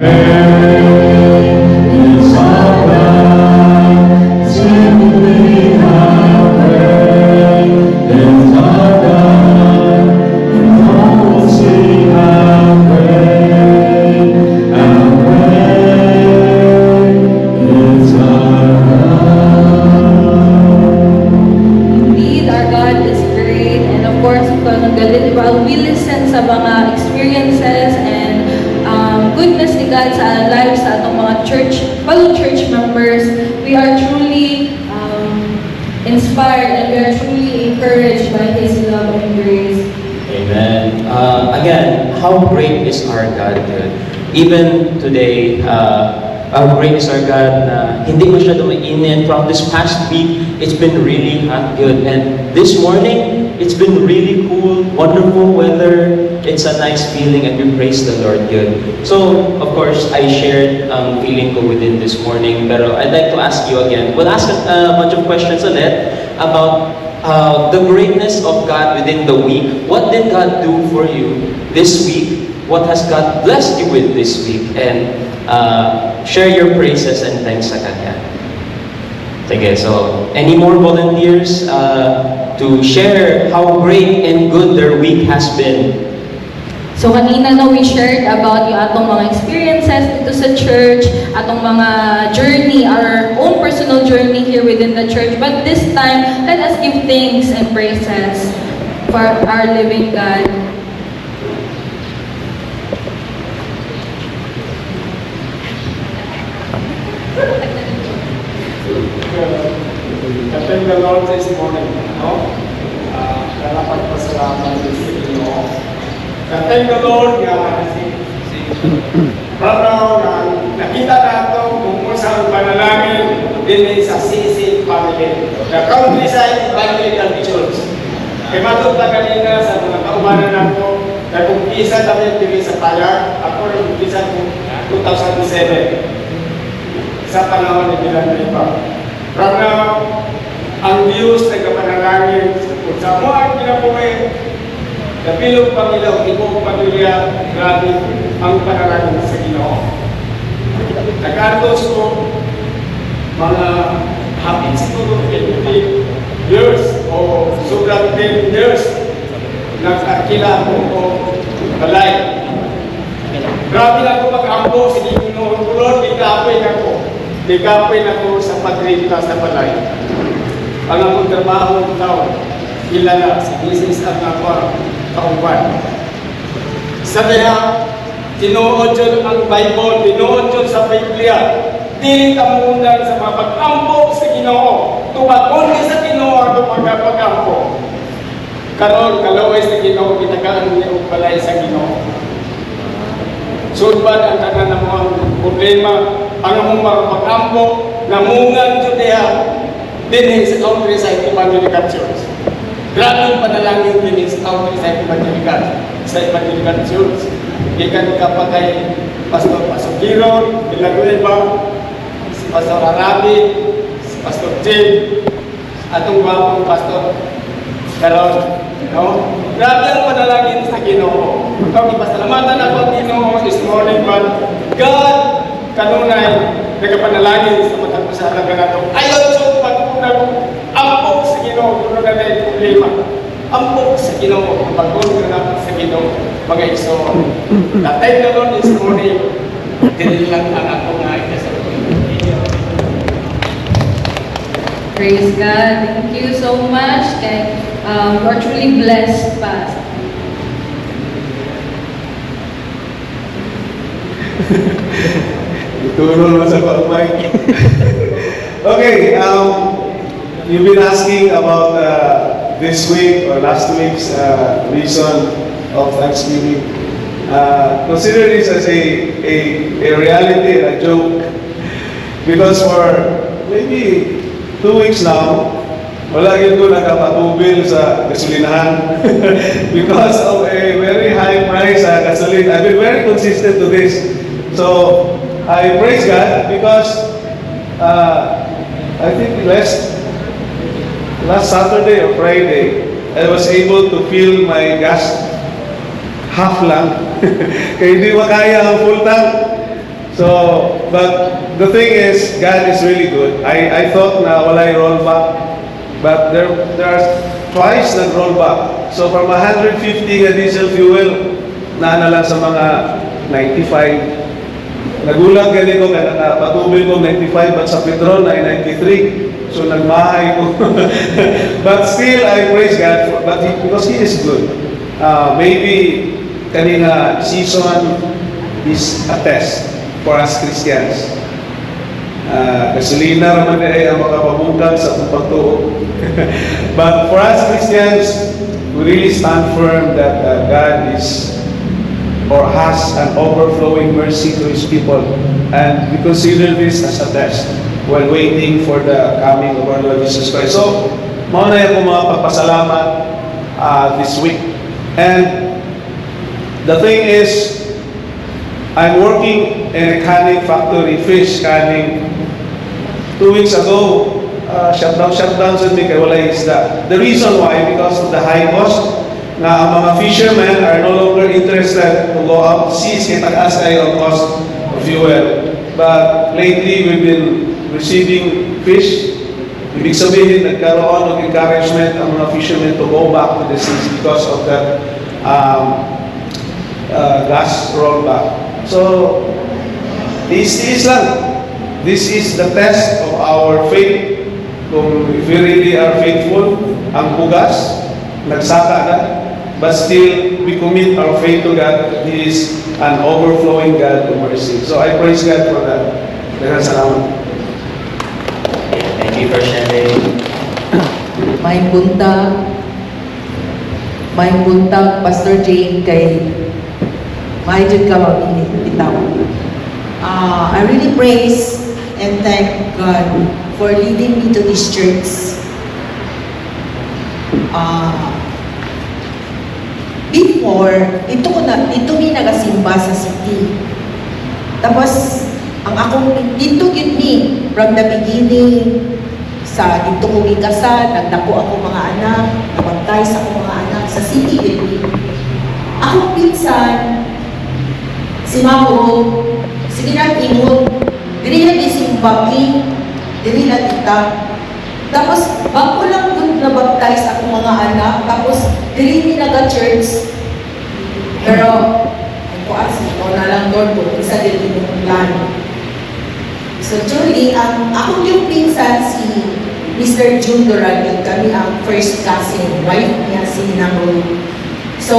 We listen sa mga experiences and goodness ni God sa lives sa atong mga fellow church members. We are truly inspired and we are truly encouraged by His love and grace. Amen. Again, how great is our God, good. Even today, how great is our God na hindi masyado mainit. From this past week, it's been really hot, good. And this morning, it's been really cool, wonderful weather. It's a nice feeling and we praise the Lord, good. So, of course, I shared feeling ko within this morning. Pero I'd like to ask you again. We'll ask a bunch of questions ulit about the greatness of God within the week. What did God do for you this week? What has God blessed you with this week? And share your praises and thanks sa Kanya. Sige, so any more volunteers to share how great and good their week has been? So kanina na we shared about yung atong mga experiences dito sa church, atong mga journey, our own personal journey here within the church. But this time, let us give thanks and praises for our living God. Thank the Lord this morning. No? Dapat pasalamat sa inyo. Thank the Lord nga nakita nato kung sa panalangin din sa CC family. The Countryside Evangelical Church. Kaya matuta kanina sa mga kaubanan nato na kung isa kami dili sa Payag, ako rin isa 2007 sa panahon ni Bilang Iba. From now, ang Diyos na kapanalangin sa mga kinabuhi, kapilong Panginoon, ibong pamilya, grabe ang panalangin sa Ginoo. Nag-atos ko, mga hapit siguro 20 years o sobrang 10 years nagkakila ko balay. Grabe na ko mag-ambo sa Ginoo, tulad, ikapoy na ko. Ikapoy na ko sa pagrinta sa balay. Ang akong trabaho ng taon, kilala si Mrs. Arnapar Kauban. Sa kaya, tinuod yun ang Bible, tinuod yun sa Biblia. Dili tamundan sa mga pag-ampo sa Ginoo. Tumakon ka sa Ginoo at pag-ampo. Karon kalaway sa Ginoo, kitagaan niya ang balay sa Ginoo. Sudbad ang tanan ng mga problema, ang among mga pag-ampo, namungan yun diya. Din sa Countryside Evangelical Church. Grabe panalangin din sa Countryside Evangelical Church. Ikan ka kay Pastor Pasokiro, Villanueva, si Pastor Arabi, si Pastor Jim, atong gwapong Pastor Caron. No? Grabe ang panalangin sa Ginoo. Kami pasalamatan ako Ginoo this morning, but God kanunay nagapanalangin sa matag sa halaga nato. Ayon sa ampok sa Ginoo, kung na yung problema. Ampok sa Ginoo, pag-uwi na sa Ginoo, mga iso. Natay na doon this morning, din lang ang ako nga ikasabi. Praise God. Thank you so much. And we're truly blessed, Pastor. Tulong mo sa pag-mic. Okay, you've been asking about this week or last week's reason of Thanksgiving. Consider this as a reality and a joke. Because for maybe 2 weeks now, wala yun ko nakapatubil sa gasolinahan. Because of a very high price sa gasoline. I've been very consistent to this. So, I praise God because I think last Saturday or Friday, I was able to fill my gas half lang. Kaya hindi makaya ang full tank. So, but the thing is, God is really good. I thought na walay rollback, but there are twice nag-rollback. So from 150 nga diesel fuel, na lang sa mga 95. Nagulat gani ko kaya nakapatubil ko 95 but sa petrol na 93. So nagmahay ko. But still I praise God because He is good. Maybe kanina season is a test for us Christians. Gasolina naman ay ang makapabungkag sa pagtuo. But for us Christians, we really stand firm that God is or has an overflowing mercy to His people. And we consider this as a test while waiting for the coming of our Lord Jesus Christ. So, mauna yan po mga pagpasalamat this week. And the thing is, I'm working in a canning factory, fish canning. 2 weeks ago, shutdown sa kay walay isda. The reason why, because of the high cost, na ang mga fishermen are no longer interested to go out to seas kaya taas kayo ang cost of fuel. But lately, we've been receiving fish. Ibig sabihin, nagkaroon ng encouragement ang mga fishermen to go back to the seas because of that gas rollback. So, this lang. This is the test of our faith. Kung if we really are faithful, ang bugas, nagsaka na. But still, we commit our faith to God. He is an overflowing God of mercy. So I praise God for that. Daghang salamat. Thank you for sharing. May buntag, Pastor Jane, kay mahigit ka bitaw. I really praise and thank God for leading me to this church. Before, dito mi nagasimba sa city. Tapos, ang akong dito yun mi, from the beginning, sa dito ko gikasal, nagdako ako mga anak, nabaptize ako mga anak, sa city yun mi. Ako pinsan, si Mamo, sige na ingon, dili na isimba mi, dili na tita. Tapos, bago lang doon nabaptize ako mga anak, tapos, dili mi naga-church. Pero, ako ito na lang doon po, isa din yung plano. So, truly, ako yung pinsan si Mr. June Duran, kami ang first cousin, wife niya si Nangol. So,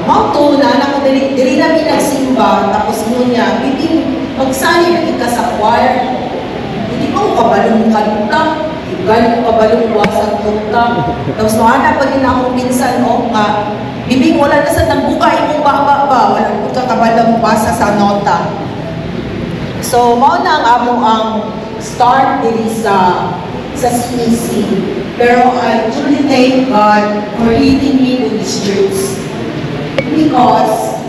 mauto na anak ko, dili namin nagsimba, tapos mo niya, bibing, magsali na ka sa choir. Hindi ko kabalong kanta, galing kabalong wasang kanta. Tapos noana pa din akong minsan, bibing wala na sa nagbukay mo ba, wala ko kakabalong basa sa nota. So, mauna ang amo ang start diri sa CEC. Pero I truly thank God for leading me to this church. Because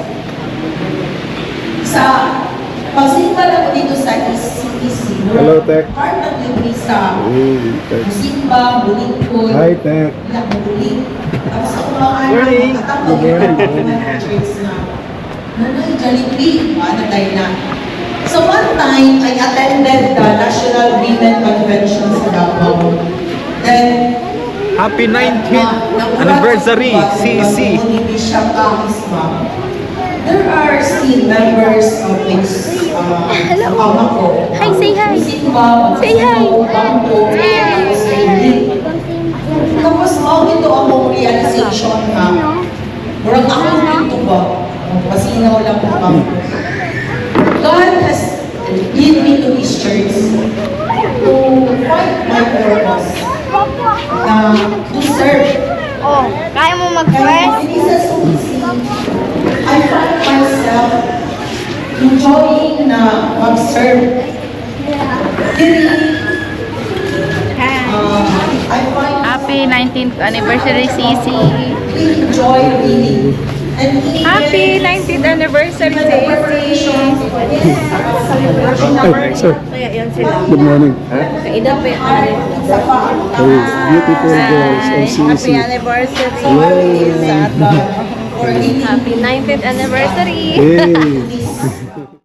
sa pagsimba na ko dito sa CEC, Hello, Tech. part of the visa, simba, bulit ko, Hi, Tech. ilang bulit. Tapos ako mga anak, katapos yung mga church na, nanay, Jollibee, ano tayo na. So one time, I attended the National Women Convention sa Davao. Then, Happy 19th anniversary, CEC. There are still members of this Hello. Hi, say hi. Say hi. Say hi. Tapos ito ang realization na murang ako dito ba? Pasinaw lang po ako. God has led me to His church to find my purpose. To serve. Oh, kaya mo And mag-first? it is so easy. I find myself enjoying na mag-serve. I find Happy 19th anniversary, CC. really enjoy reading. And even Happy 19th anniversary, the preparations for this celebration Ay, sir. Good morning. Beautiful girls of CEC. Happy anniversary. for leading Happy 19th anniversary. Yay!